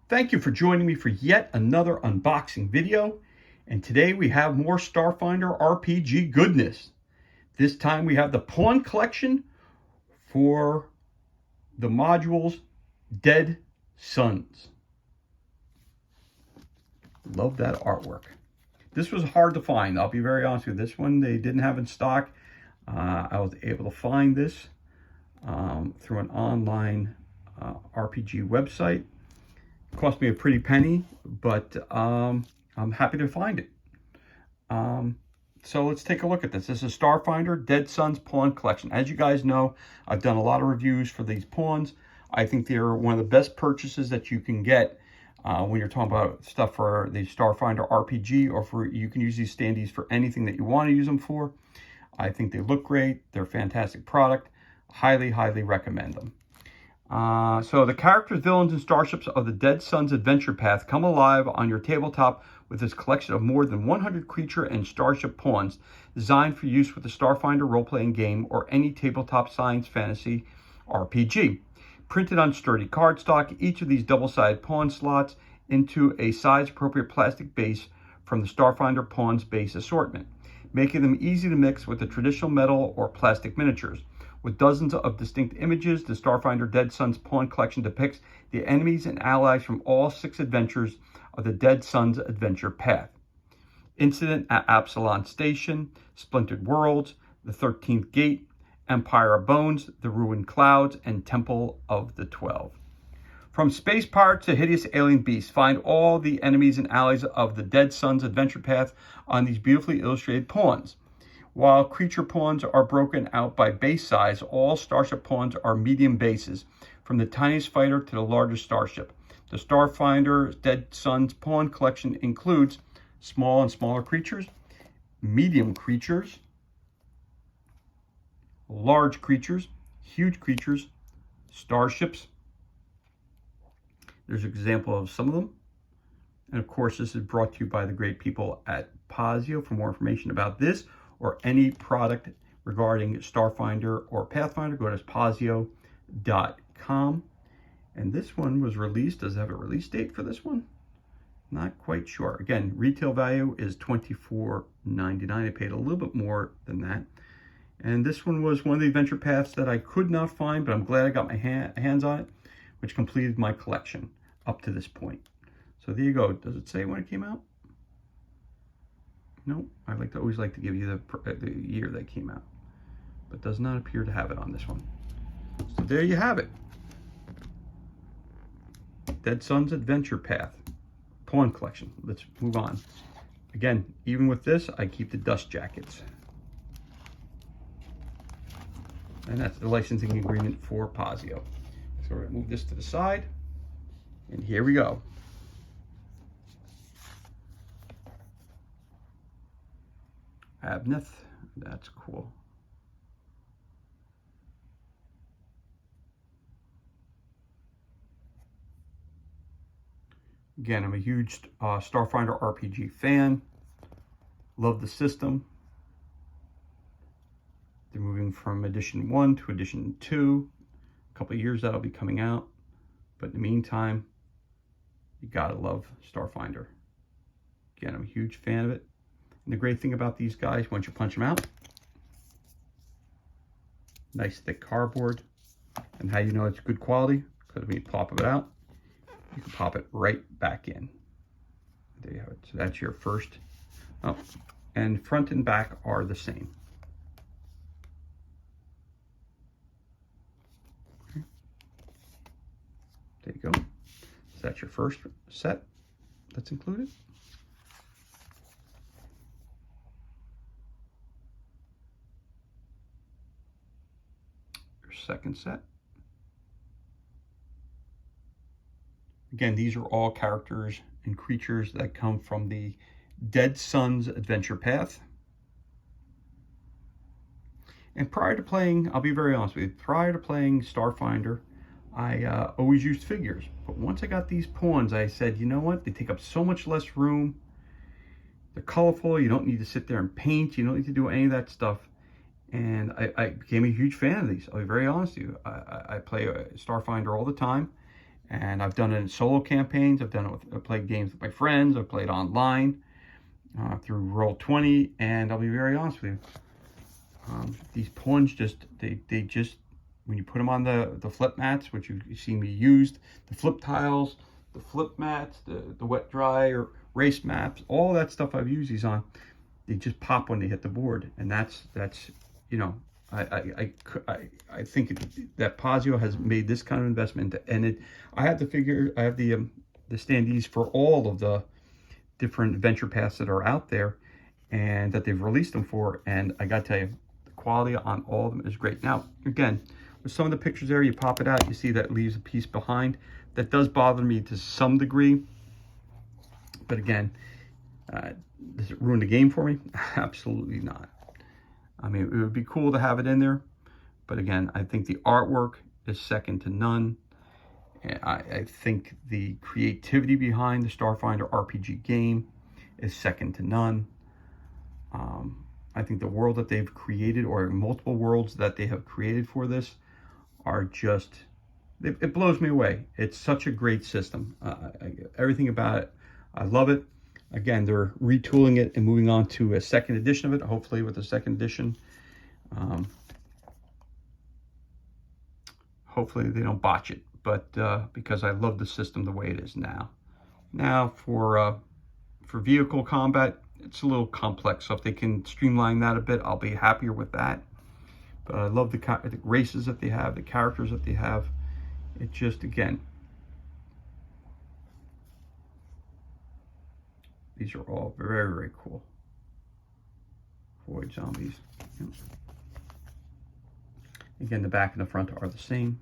Thank you for joining me for yet another unboxing video. And today we have more Starfinder RPG goodness. This time we have the pawn collection for the modules Dead Suns. Love that artwork. This was hard to find. I'll be very honest with you. This one they didn't have in stock. I was able to find this through an online RPG website. Cost me a pretty penny, but I'm happy to find it. So let's take a look at this. This is Starfinder Dead Suns Pawn Collection. As you guys know, I've done a lot of reviews for these pawns. I think they're one of the best purchases that you can get when you're talking about stuff for the Starfinder RPG, or for you can use these standees for anything that you want to use them for. I think they look great. They're a fantastic product. Highly, highly recommend them. So the characters, villains, and starships of the Dead Suns adventure path come alive on your tabletop with this collection of more than 100 creature and starship pawns designed for use with the Starfinder role-playing game or any tabletop science fantasy RPG. Printed on sturdy cardstock, each of these double-sided pawn slots into a size-appropriate plastic base from the Starfinder Pawns base assortment, making them easy to mix with the traditional metal or plastic miniatures. With dozens of distinct images, the Starfinder Dead Suns Pawn Collection depicts the enemies and allies from all 6 adventures of the Dead Suns adventure path. Incident at Absalon Station, Splintered Worlds, the 13th Gate, Empire of Bones, the Ruined Clouds, and Temple of the 12. From space pirates to hideous alien beasts, find all the enemies and allies of the Dead Suns adventure path on these beautifully illustrated pawns. While creature pawns are broken out by base size, all starship pawns are medium bases, from the tiniest fighter to the largest starship. The Starfinder Dead Suns Pawn Collection includes small and smaller creatures, medium creatures, large creatures, huge creatures, starships. There's an example of some of them. And of course, this is brought to you by the great people at Pazio. For more information about this or any product regarding Starfinder or Pathfinder, go to Pazio.com. And this one was released. Does it have a release date for this one? Not quite sure. Again, retail value is $24.99. I paid a little bit more than that. And this one was one of the adventure paths that I could not find, but I'm glad I got my hands on it, which completed my collection up to this point. So there you go. Does it say when it came out? No, I always like to give you the year that came out, but does not appear to have it on this one. So there you have it. Dead Suns Adventure Path Pawn Collection. Let's move on. Again, even with this, I keep the dust jackets. And that's the licensing agreement for Pazio. So we're going to move this to the side. And here we go. Abneth, that's cool. Again, I'm a huge Starfinder RPG fan. Love the system. They're moving from edition 1 to edition 2. A couple of years that'll be coming out. But in the meantime, you gotta love Starfinder. Again, I'm a huge fan of it. And the great thing about these guys, once you punch them out, nice thick cardboard. And how you know it's good quality? Because when you pop it out, you can pop it right back in. There you have it. So that's your first. Oh, and front and back are the same. Okay. There you go. So that's your first set that's included. Second set. Again, these are all characters and creatures that come from the Dead Suns adventure path. And prior to playing, I'll be very honest with you, prior to playing Starfinder, I always used figures. But once I got these pawns, I said, you know what? They take up so much less room. They're colorful. You don't need to sit there and paint. You don't need to do any of that stuff. And I became a huge fan of these. I'll be very honest with you. I play Starfinder all the time. And I've done it in solo campaigns. I've played games with my friends. I've played online through Roll20. And I'll be very honest with you, these pawns they just, when you put them on the flip mats, which you see me used, the flip tiles, the flip mats, the wet dry or race maps, all that stuff I've used these on, they just pop when they hit the board. And that's you know, I think that Pazio has made this kind of investment, and I have the standees for all of the different adventure paths that are out there, and that they've released them for. And I got to tell you, the quality on all of them is great. Now, again, with some of the pictures there, you pop it out, you see that leaves a piece behind. That does bother me to some degree, but again, does it ruin the game for me? Absolutely not. I mean, it would be cool to have it in there, but again, I think the artwork is second to none. I think the creativity behind the Starfinder RPG game is second to none. I think the world that they've created, or multiple worlds that they have created for this, are just, it blows me away. It's such a great system. Everything about it, I love it. Again, they're retooling it and moving on to a second edition of it, hopefully with the second edition. Hopefully they don't botch it, but because I love the system the way it is now. Now for vehicle combat, it's a little complex, so if they can streamline that a bit, I'll be happier with that. But I love the races that they have, the characters that they have. It just, again, these are all very, very cool. Void zombies. Yep. Again, the back and the front are the same.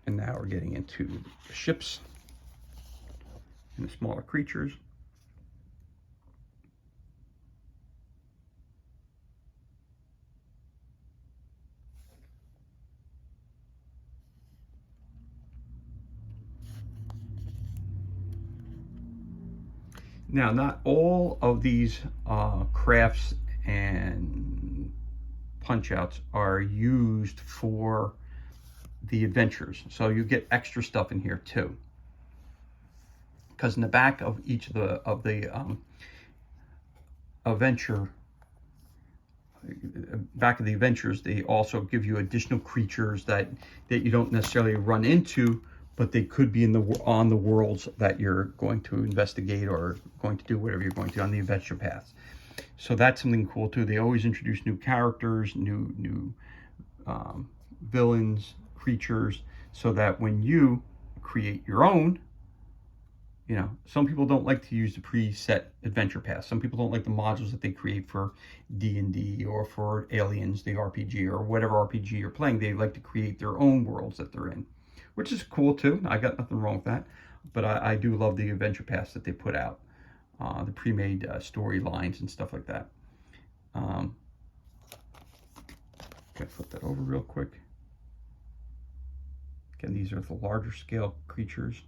And now we're getting into the ships and the smaller creatures. Now, not all of these crafts and punch outs are used for the adventures, so you get extra stuff in here too, because in the back of each of the adventure, back of the adventures, they also give you additional creatures that you don't necessarily run into, but they could be on the worlds that you're going to investigate or going to do whatever you're going to on the adventure paths. So that's something cool too. They always introduce new characters, new villains, creatures, so that when you create your own, you know, some people don't like to use the preset adventure path. Some people don't like the modules that they create for D&D or for Aliens, the RPG, or whatever RPG you're playing. They like to create their own worlds that they're in, which is cool too. I got nothing wrong with that, but I do love the adventure paths that they put out, the pre-made storylines and stuff like that. Gotta flip that over real quick. Again, these are the larger scale creatures.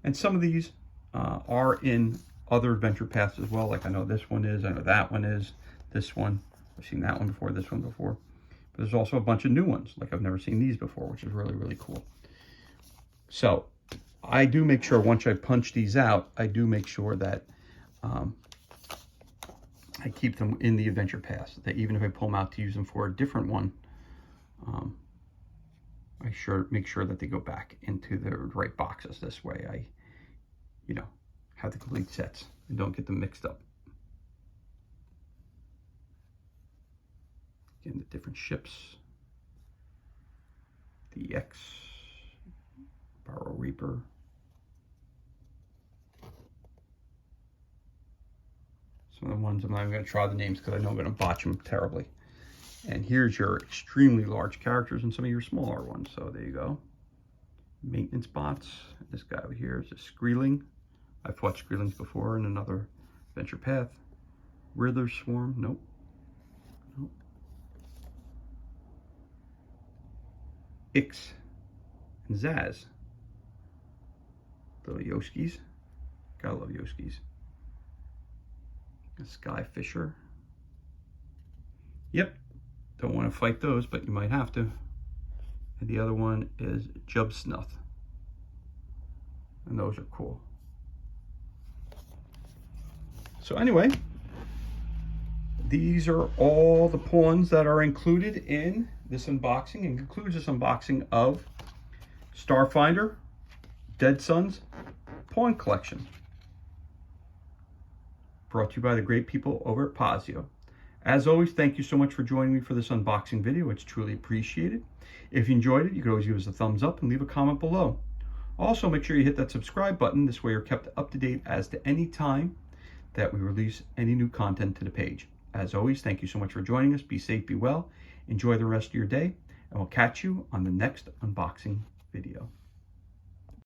And some of these are in other adventure paths as well. Like I know this one is, I know that one is, this one. I've seen that one before, this one before. But there's also a bunch of new ones. Like I've never seen these before, which is really, really cool. So I do make sure once I punch these out, I do make sure that I keep them in the adventure paths. That even if I pull them out to use them for a different one, I make sure that they go back into the right boxes. This way I, you know, have the complete sets and don't get them mixed up. Again, the different ships. The X, Barrow Reaper. Some of the ones I'm not even going to try the names because I know I'm going to botch them terribly. And here's your extremely large characters and some of your smaller ones. So there you go. Maintenance bots. This guy over here is a Skreeling. I've fought Skreelings before in another adventure path. Wither Swarm. Nope. Nope. Ix and Zaz. Little Yoskis. Gotta love Yoskis. A Sky Fisher. Yep. Don't want to fight those, but you might have to. And the other one is Jub Snuff. And those are cool. So anyway, these are all the pawns that are included in this unboxing, and concludes this unboxing of Starfinder Dead Sons Pawn Collection. Brought to you by the great people over at Pazio. As always, thank you so much for joining me for this unboxing video. It's truly appreciated. If you enjoyed it, you could always give us a thumbs up and leave a comment below. Also, make sure you hit that subscribe button. This way you're kept up to date as to any time that we release any new content to the page. As always, thank you so much for joining us. Be safe, be well, enjoy the rest of your day, and we'll catch you on the next unboxing video.